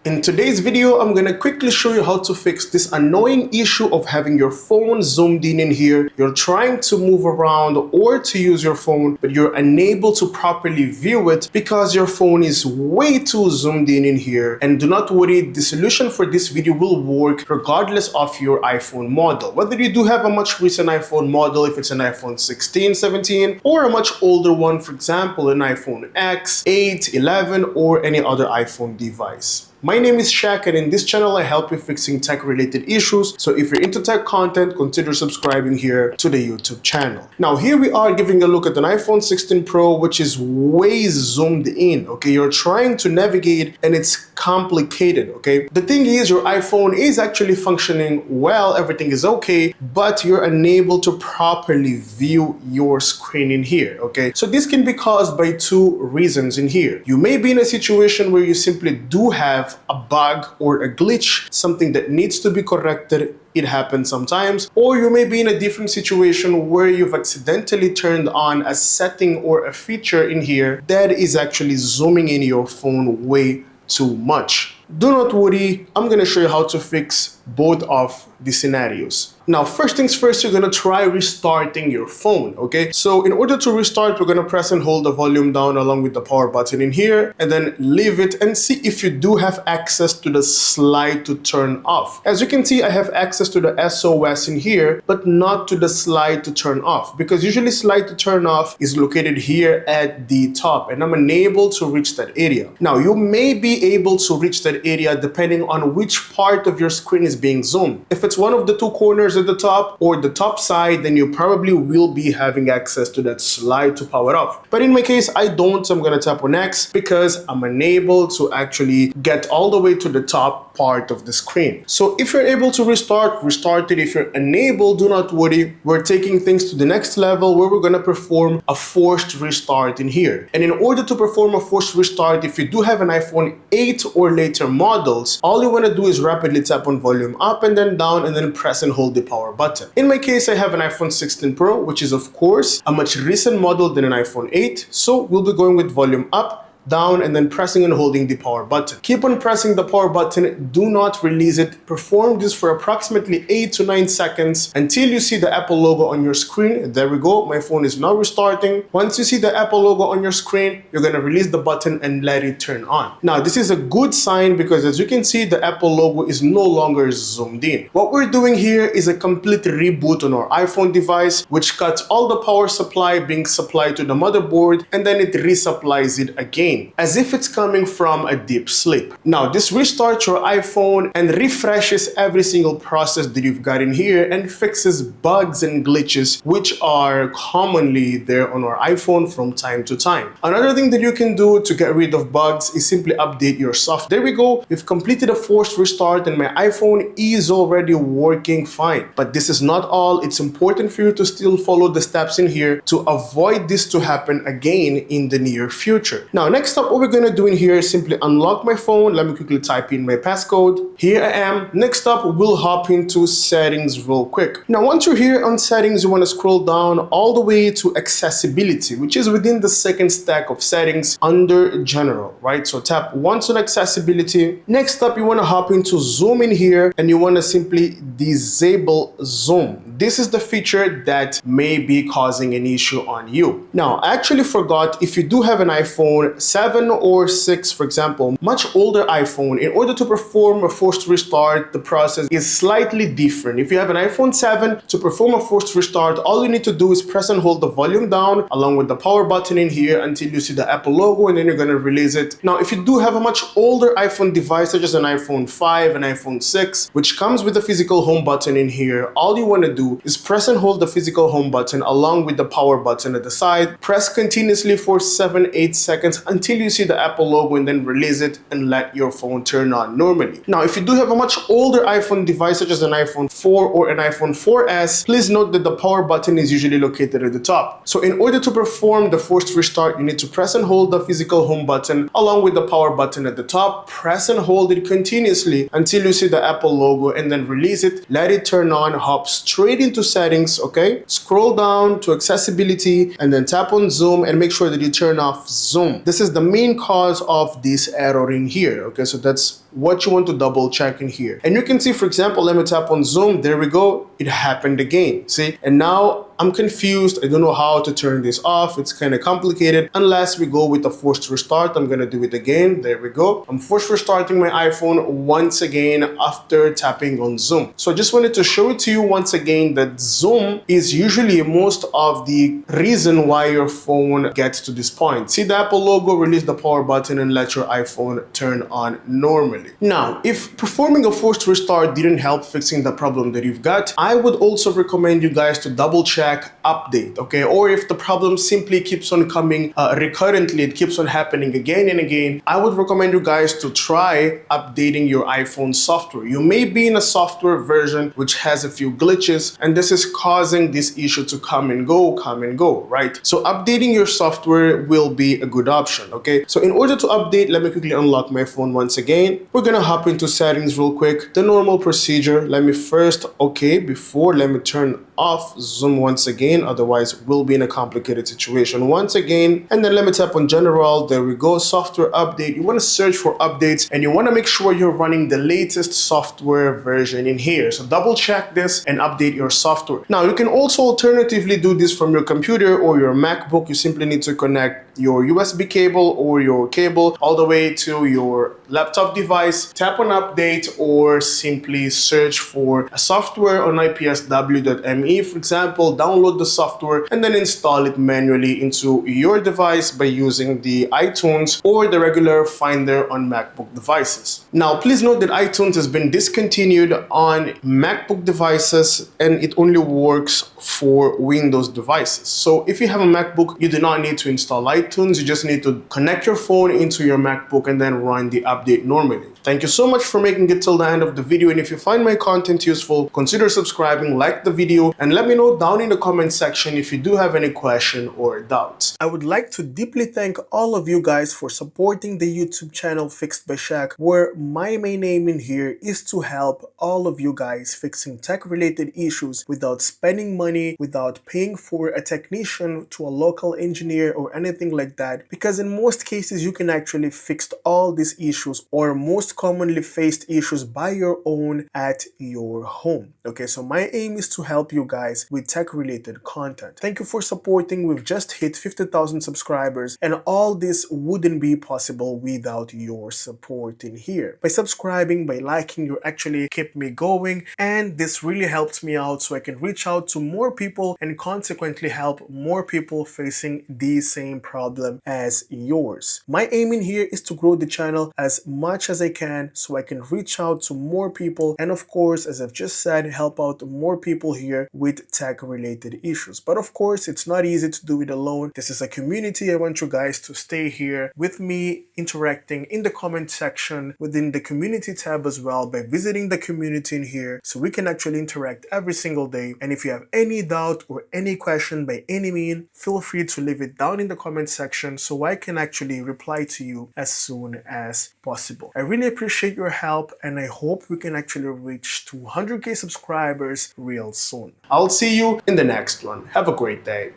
In today's video, I'm gonna quickly show you how to fix this annoying issue of having your phone zoomed in here. You're trying to move around or to use your phone, but you're unable to properly view it because your phone is way too zoomed in here. And do not worry, the solution for this video will work regardless of your iPhone model. Whether you do have a much recent iPhone model, if it's an iPhone 16, 17, or a much older one, for example, an iPhone X, 8, 11, or any other iPhone device. My name is Shaq, and in this channel I help you fixing tech related issues. So if you're into tech content, consider subscribing here to the YouTube channel. Now here we are giving a look at an iPhone 16 Pro, which is way zoomed in. Okay, you're trying to navigate and it's complicated. Okay, the thing is, your iPhone is actually functioning well, everything is okay, but you're unable to properly view your screen in here. Okay, so this can be caused by two reasons in here. You may be in a situation where you simply do have a bug or a glitch, something that needs to be corrected. It happens sometimes. Or you may be in a different situation where you've accidentally turned on a setting or a feature in here that is actually zooming in your phone way too much. Do not worry, I'm gonna show you how to fix both of the scenarios. Now, first things first, you're gonna try restarting your phone, okay? So in order to restart, we're gonna press and hold the volume down along with the power button in here, and then leave it and see if you do have access to the slide to turn off. As you can see, I have access to the SOS in here, but not to the slide to turn off, because usually slide to turn off is located here at the top, and I'm unable to reach that area. Now, you may be able to reach that area depending on which part of your screen is being zoomed. If it's one of the two corners at the top or the top side, then you probably will be having access to that slide to power off. But in my case, I don't, so I'm gonna tap on X because I'm unable to actually get all the way to the top part of the screen. So if you're able to restart it. If you're unable, do not worry. We're taking things to the next level where we're gonna perform a forced restart in here. And in order to perform a forced restart, if you do have an iPhone 8 or later models, all you wanna do is rapidly tap on volume up and then down and then press and hold the power button. In my case, I have an iPhone 16 Pro, which is of course a much recent model than an iPhone 8. So we'll be going with volume up, down, and then pressing and holding the power button. Keep on pressing the power button, do not release it. Perform this for approximately 8 to 9 seconds until you see the Apple logo on your screen. There we go, my phone is now restarting. Once you see the Apple logo on your screen, you're gonna release the button and let it turn on. Now this is a good sign because as you can see, the Apple logo is no longer zoomed in. What we're doing here is a complete reboot on our iPhone device, which cuts all the power supply being supplied to the motherboard and then it resupplies it again, as if it's coming from a deep sleep. Now this restarts your iPhone and refreshes every single process that you've got in here and fixes bugs and glitches which are commonly there on our iPhone from time to time. Another thing that you can do to get rid of bugs is simply update your software. There we go, we've completed a forced restart and my iPhone is already working fine. But this is not all. It's important for you to still follow the steps in here to avoid this to happen again in the near future. Now next up, what we're gonna do in here is simply unlock my phone. Let me quickly type in my passcode. Here I am. Next up, we'll hop into settings real quick. Now once you're here on settings, you want to scroll down all the way to accessibility, which is within the second stack of settings under general, right? So tap once on accessibility. Next up, you want to hop into zoom in here and you want to simply disable zoom. This is the feature that may be causing an issue on you. Now I actually forgot, if you do have an iPhone 7 or 6, for example, much older iPhone, in order to perform a forced restart, the process is slightly different. If you have an iPhone 7, to perform a forced restart, all you need to do is press and hold the volume down along with the power button in here until you see the Apple logo, and then you're gonna release it. Now, if you do have a much older iPhone device, such as an iPhone 5, an iPhone 6, which comes with a physical home button in here, all you wanna do is press and hold the physical home button along with the power button at the side. Press continuously for 7-8 seconds until you see the Apple logo and then release it and let your phone turn on normally. Now, if you do have a much older iPhone device, such as an iPhone 4 or an iPhone 4S, please note that the power button is usually located at the top. So in order to perform the forced restart, you need to press and hold the physical home button along with the power button at the top. Press and hold it continuously until you see the Apple logo and then release it. Let it turn on, hop straight into settings, okay? Scroll down to accessibility and then tap on zoom and make sure that you turn off zoom. This is is the main cause of this error in here. Okay, so that's what you want to double check in here. And you can see, for example, let me tap on zoom. There we go. It happened again. See, and now I'm confused. I don't know how to turn this off. It's kind of complicated unless we go with a forced restart. I'm going to do it again. There we go. I'm forced restarting my iPhone once again after tapping on zoom. So I just wanted to show it to you once again that zoom is usually most of the reason why your phone gets to this point. See the Apple logo, release the power button and let your iPhone turn on normally. Now, if performing a forced restart didn't help fixing the problem that you've got, I would also recommend you guys to double check update, okay? Or if the problem simply keeps on coming recurrently, it keeps on happening again and again, I would recommend you guys to try updating your iPhone software. You may be in a software version which has a few glitches, and this is causing this issue to come and go, right? So updating your software will be a good option, okay? So in order to update, let me quickly unlock my phone once again. We're gonna hop into settings real quick. The normal procedure, let me first, let me turn off zoom once again, otherwise we'll be in a complicated situation once again. And then let me tap on general. There we go, software update. You want to search for updates and you want to make sure you're running the latest software version in here. So double check this and update your software. Now you can also alternatively do this from your computer or your MacBook. You simply need to connect your USB cable or your cable all the way to your laptop device, tap on update, or simply search for a software on ipsw.me, for example, download the software and then install it manually into your device by using the iTunes or the regular Finder on MacBook devices. Now, please note that iTunes has been discontinued on MacBook devices and it only works for Windows devices. So if you have a MacBook, you do not need to install iTunes. You just need to connect your phone into your MacBook and then run the update normally. Thank you so much for making it till the end of the video, and if you find my content useful, consider subscribing, like the video, and let me know down in the comment section if you do have any question or doubts. I would like to deeply thank all of you guys for supporting the YouTube channel Fixed by Shaq, where my main aim in here is to help all of you guys fixing tech-related issues without spending money, without paying for a technician to a local engineer or anything like that, because in most cases you can actually fix all these issues or most commonly faced issues by your own at your home. Okay, so my aim is to help you guys with tech related content. Thank you for supporting. We've just hit 50,000 subscribers and all this wouldn't be possible without your support in here. By subscribing, by liking, you actually keep me going, and this really helps me out so I can reach out to more people and consequently help more people facing the same problem as yours. My aim in here is to grow the channel as much as I can so I can reach out to more people and, of course, as I've just said, help out more people here with tech related issues. But of course, it's not easy to do it alone. This is a community. I want you guys to stay here with me, interacting in the comment section within the community tab as well by visiting the community in here so we can actually interact every single day. And if you have any doubt or any question by any means, feel free to leave it down in the comment section so I can actually reply to you as soon as possible. I really appreciate your help and I hope we can actually reach 200k subscribers real soon. I'll see you in the next one. Have a great day.